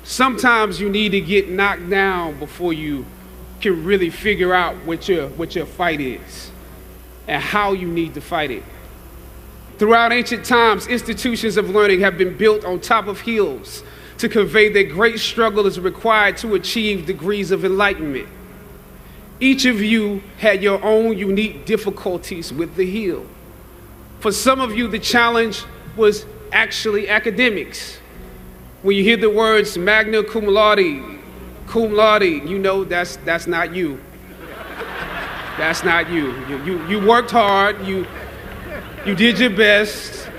Sometimes you need to get knocked down before you can really figure out what your fight is and how you need to fight it. Throughout ancient times, institutions of learning have been built on top of hills to convey that great struggle is required to achieve degrees of enlightenment. Each of you had your own unique difficulties with the hill. For some of you, the challenge was actually academics. When you hear the words magna cum laude, you know that's not you. That's not you. You worked hard, you did your best,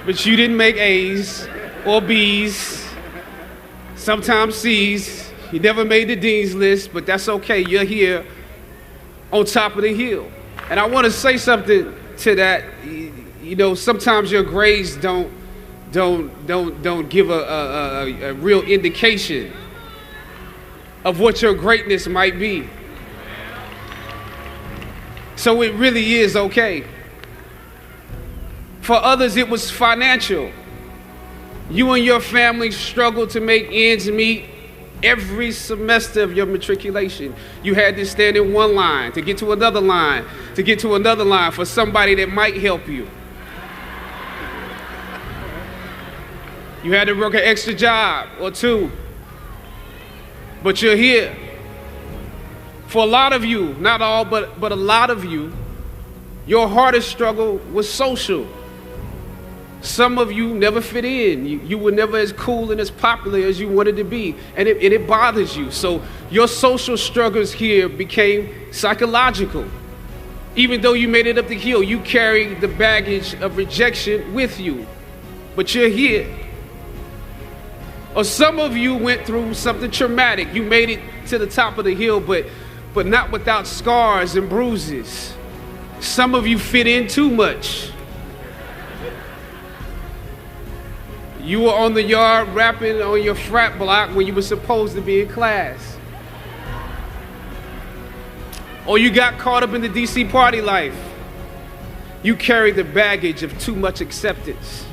but you didn't make A's or B's, sometimes C's. You never made the dean's list, but that's okay. You're here on top of the hill. And I want to say something to that. You know, sometimes your grades don't give a real indication of what your greatness might be. So it really is okay. For others, it was financial. You and your family struggled to make ends meet every semester of your matriculation. You had to stand in one line to get to another line, to get to another line for somebody that might help you. You had to work an extra job or two, but you're here. For a lot of you, not all, but a lot of you, your hardest struggle was social. Some of you never fit in. You were never as cool and as popular as you wanted to be, and it bothers you. So your social struggles here became psychological. Even though you made it up the hill, you carried the baggage of rejection with you, but you're here. Or some of you went through something traumatic. You made it to the top of the hill, but not without scars and bruises. Some of you fit in too much. You were on the yard rapping on your frat block when you were supposed to be in class. Or you got caught up in the DC party life. You carry the baggage of too much acceptance.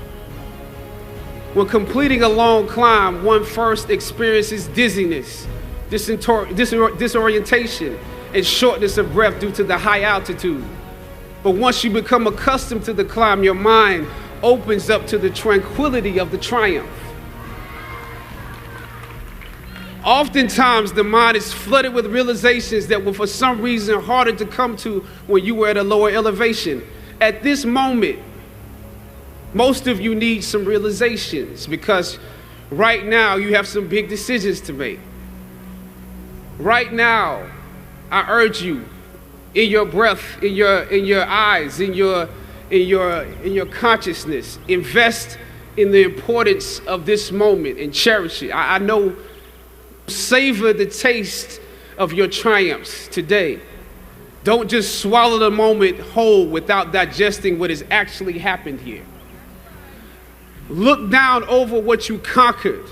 When completing a long climb, one first experiences dizziness, disorientation, and shortness of breath due to the high altitude. But once you become accustomed to the climb, your mind opens up to the tranquility of the triumph. Oftentimes, the mind is flooded with realizations that were for some reason harder to come to when you were at a lower elevation. At this moment, most of you need some realizations because right now you have some big decisions to make. Right now, I urge you, in your breath, in your eyes, in your consciousness, invest in the importance of this moment and cherish it. I know, savor the taste of your triumphs today. Don't just swallow the moment whole without digesting what has actually happened here. Look down over what you conquered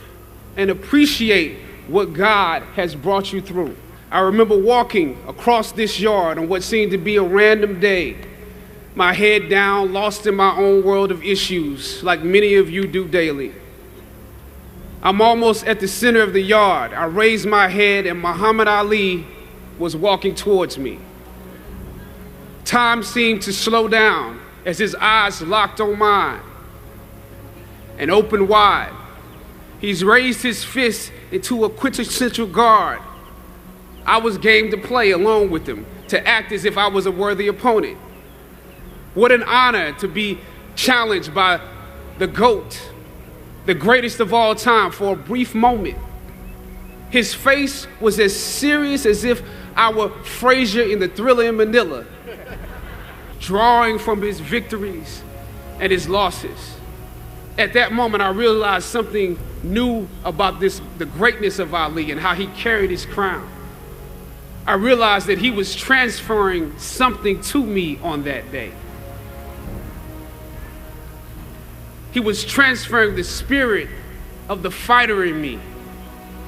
and appreciate what God has brought you through. I remember walking across this yard on what seemed to be a random day, my head down, lost in my own world of issues, like many of you do daily. I'm almost at the center of the yard. I raised my head and Muhammad Ali was walking towards me. Time seemed to slow down as his eyes locked on mine and opened wide. He's raised his fist into a quintessential guard. I was game to play along with him, to act as if I was a worthy opponent. What an honor to be challenged by the GOAT, the greatest of all time, for a brief moment. His face was as serious as if I were Frazier in the Thriller in Manila, drawing from his victories and his losses. At that moment, I realized something new about the greatness of Ali and how he carried his crown. I realized that he was transferring something to me on that day. He was transferring the spirit of the fighter in me.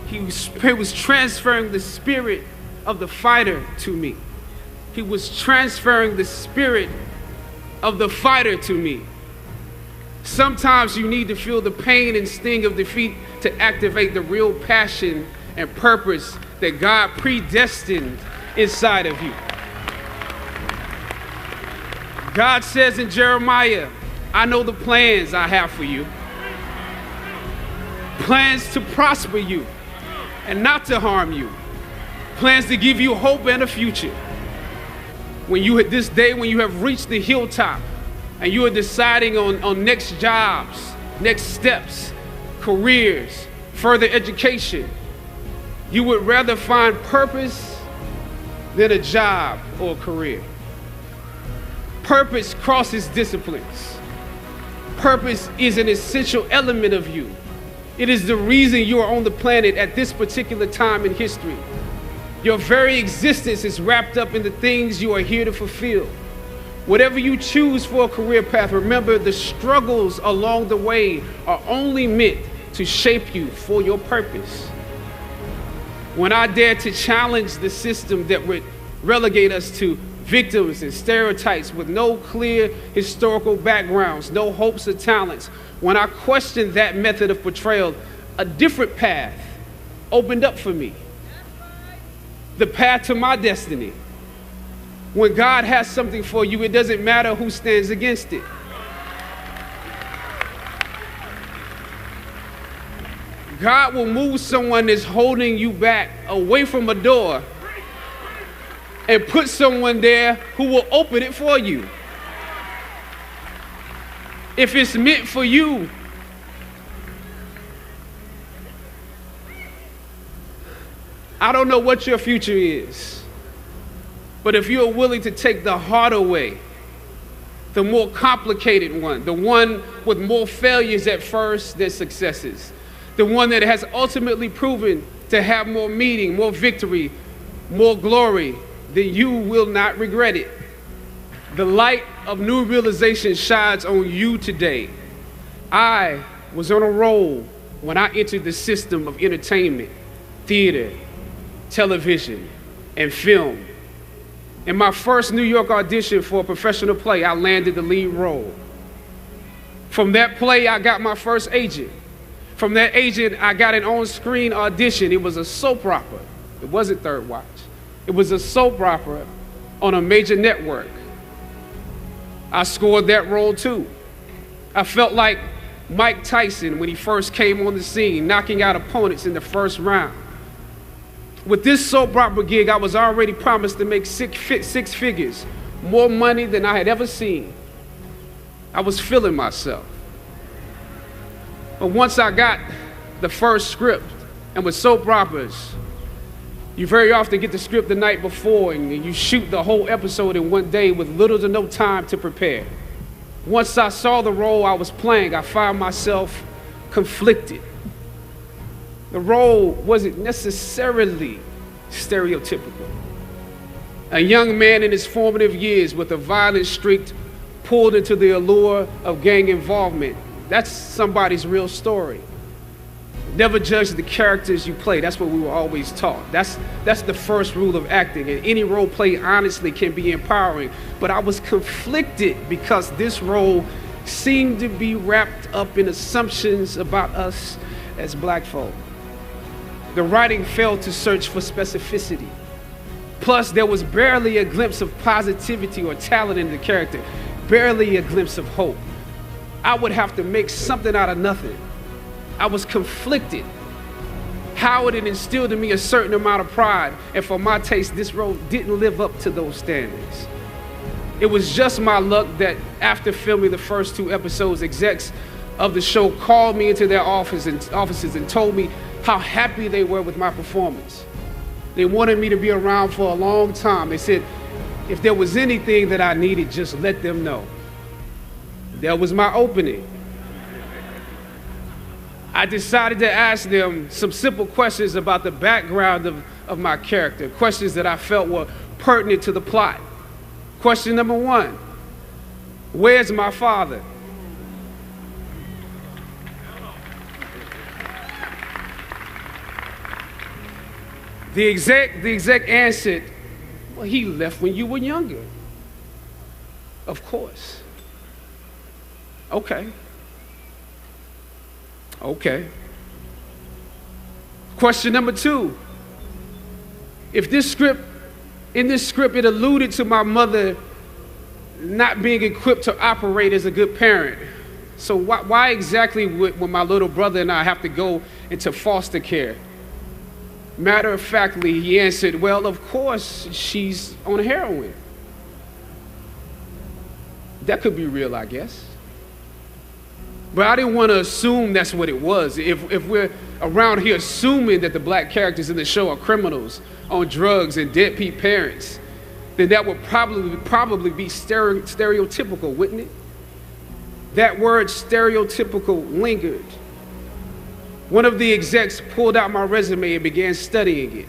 He was transferring the spirit of the fighter to me. He was transferring the spirit of the fighter to me. Sometimes you need to feel the pain and sting of defeat to activate the real passion and purpose that God predestined inside of you. God says in Jeremiah, I know the plans I have for you. Plans to prosper you and not to harm you. Plans to give you hope and a future. When you have reached the hilltop and you are deciding on next jobs, next steps, careers, further education, you would rather find purpose than a job or a career. Purpose crosses disciplines. Purpose is an essential element of you. It is the reason you are on the planet at this particular time in history. Your very existence is wrapped up in the things you are here to fulfill. Whatever you choose for a career path, remember the struggles along the way are only meant to shape you for your purpose. When I dare to challenge the system that would relegate us to victims and stereotypes with no clear historical backgrounds, no hopes or talents, when I questioned that method of portrayal, a different path opened up for me. The path to my destiny. When God has something for you, it doesn't matter who stands against it. God will move someone that's holding you back away from a door and put someone there who will open it for you. If it's meant for you, I don't know what your future is, but if you're willing to take the harder way, the more complicated one, the one with more failures at first than successes, the one that has ultimately proven to have more meaning, more victory, more glory, then you will not regret it. The light of new realization shines on you today. I was on a roll when I entered the system of entertainment, theater, television, and film. In my first New York audition for a professional play, I landed the lead role. From that play, I got my first agent. From that agent, I got an on-screen audition. It was a soap opera. It wasn't Third Watch. It was a soap opera on a major network. I scored that role too. I felt like Mike Tyson when he first came on the scene, knocking out opponents in the first round. With this soap opera gig, I was already promised to make six figures, more money than I had ever seen. I was feeling myself. But once I got the first script, and with soap operas, you very often get the script the night before and you shoot the whole episode in one day with little to no time to prepare. Once I saw the role I was playing, I found myself conflicted. The role wasn't necessarily stereotypical. A young man in his formative years with a violent streak pulled into the allure of gang involvement. That's somebody's real story. Never judge the characters you play. That's what we were always taught. That's the first rule of acting. And any role play, honestly, can be empowering. But I was conflicted because this role seemed to be wrapped up in assumptions about us as black folk. The writing failed to search for specificity. Plus, there was barely a glimpse of positivity or talent in the character, barely a glimpse of hope. I would have to make something out of nothing. I was conflicted. Howard had instilled in me a certain amount of pride, and for my taste, this role didn't live up to those standards. It was just my luck that after filming the first 2 episodes, execs of the show called me into their offices and told me how happy they were with my performance. They wanted me to be around for a long time. They said, if there was anything that I needed, just let them know. That was my opening. I decided to ask them some simple questions about the background of my character, questions that I felt were pertinent to the plot. Question number 1, where's my father? The exec answered, well, he left when you were younger. Of course. Okay. Question number 2. If in this script, it alluded to my mother not being equipped to operate as a good parent. So why exactly would my little brother and I have to go into foster care? Matter of factly, he answered, well, of course, she's on heroin. That could be real, I guess. But I didn't want to assume that's what it was. If we're around here assuming that the black characters in the show are criminals on drugs and deadbeat parents, then that would probably be stereotypical, wouldn't it? That word stereotypical lingered. One of the execs pulled out my resume and began studying it.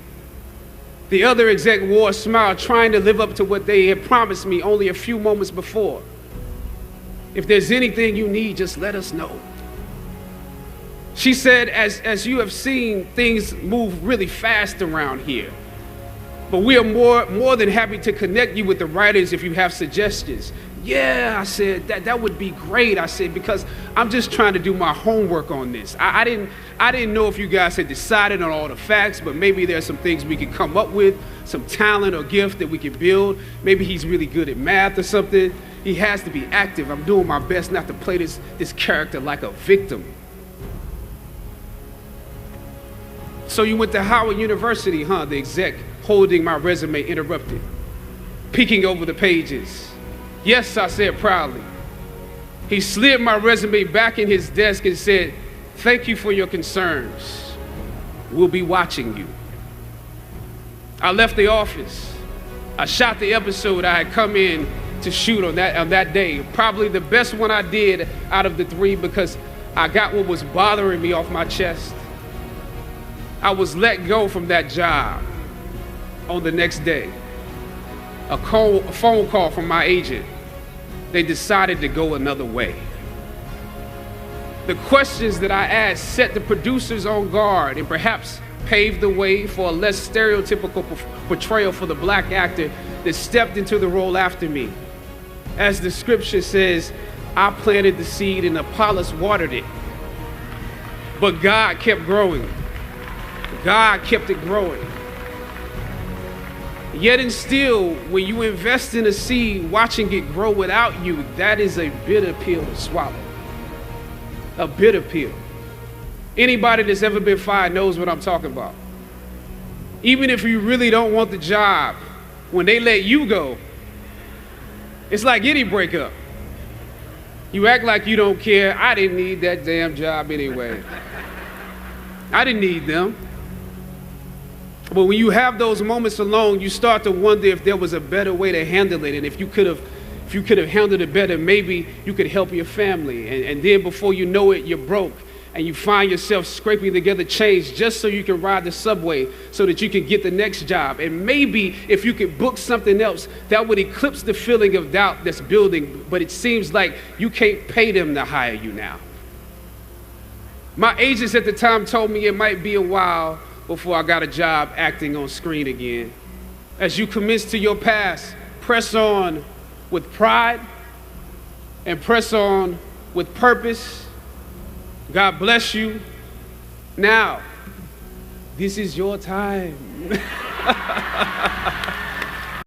The other exec wore a smile, trying to live up to what they had promised me only a few moments before. If there's anything you need, just let us know. She said, as you have seen, things move really fast around here. But we are more than happy to connect you with the writers if you have suggestions. Yeah, I said, that would be great. I said, because I'm just trying to do my homework on this. I didn't know if you guys had decided on all the facts, but maybe there's some things we could come up with, some talent or gift that we could build. Maybe he's really good at math or something. He has to be active. I'm doing my best not to play this character like a victim. So you went to Howard University, huh? The exec holding my resume interrupted, peeking over the pages. Yes, I said proudly. He slid my resume back in his desk and said, thank you for your concerns. We'll be watching you. I left the office. I shot the episode I had come in to shoot on that day. Probably the best one I did out of the 3 because I got what was bothering me off my chest. I was let go from that job on the next day. A phone call from my agent. They decided to go another way. The questions that I asked set the producers on guard and perhaps paved the way for a less stereotypical portrayal for the black actor that stepped into the role after me. As the scripture says, I planted the seed and Apollos watered it. But God kept growing. God kept it growing. Yet and still, when you invest in a seed, watching it grow without you, that is a bitter pill to swallow. A bitter pill. Anybody that's ever been fired knows what I'm talking about. Even if you really don't want the job, when they let you go, it's like any breakup. You act like you don't care. I didn't need that damn job anyway. I didn't need them. But when you have those moments alone, you start to wonder if there was a better way to handle it. And if you could have handled it better, maybe you could help your family. And then before you know it, you're broke. And you find yourself scraping together change just so you can ride the subway so that you can get the next job. And maybe if you could book something else, that would eclipse the feeling of doubt that's building. But it seems like you can't pay them to hire you now. My agents at the time told me it might be a while before I got a job acting on screen again. As you commence to your past, press on with pride and press on with purpose. God bless you. Now, this is your time.